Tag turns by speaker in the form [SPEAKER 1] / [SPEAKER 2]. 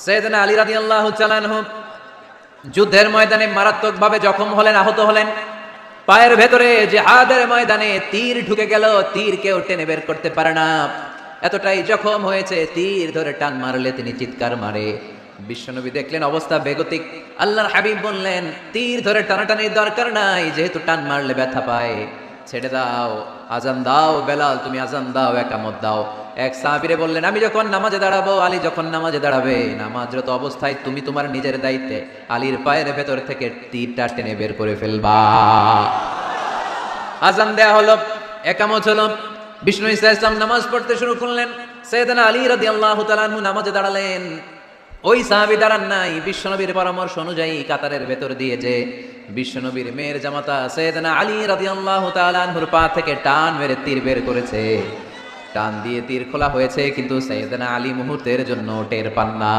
[SPEAKER 1] সাইয়েদনা আলী রাদিয়াল্লাহু তাআলা আনহু যুদ্ধের ময়দানে মারাত্মকভাবে জখম হলেন, আহত হলেন। পায়ের ভেতরে জিহাদের ময়দানে তীর ঢুকে গেল, তীর কেউ টেনে বের করতে পারে না, এতটাই জখম হয়েছে। তীর ধরে টান মারলে তিনি চিৎকার মারে। বিশ্বনবী দেখলেন অবস্থা বেগতিক। আল্লাহর হাবিব বললেন, তীর ধরে টানাটানির দরকার নাই, যেহেতু টান মারলে ব্যথা পায়, ছেড়ে দাও, আজান দাও। বেলাল, তুমি আজান দাও, একামত দাও। এক সাহাবীরে বললেন, আমি যখন নামাজে দাঁড়াবো, আলী যখন নামাজে দাঁড়াবে, নামাজরত অবস্থায় তুমি তোমার নিজের দায়িত্বে আলীর পায়ের ভেতর থেকে তীরটা টেনে বের করে ফেলবা। আজান দেয়া হলো, একামত হলো। বিষ্ণু ইসলাম নামাজ পড়তে শুরু করলেন। সাইয়েদনা আলী রাদিয়াল্লাহু তাআলা আনহু নামাজে দাঁড়ালেন। ওই সাহাবী দাঁড়ান নাই, বিশ্বনবীর পরামর্শ অনুযায়ী কাতারের ভেতর দিয়ে যে বিশ্বনবীর মেয়ের জামাতা সাইয়েদনা আলী রাদিয়াল্লাহু তাআলা আনহুর পা থেকে টান মেরে তীর বের করেছে। টান দিয়ে তীর খোলা হয়েছে, কিন্তু সাইয়েদনা আলী মুহূর্তের জন্য টের পান না।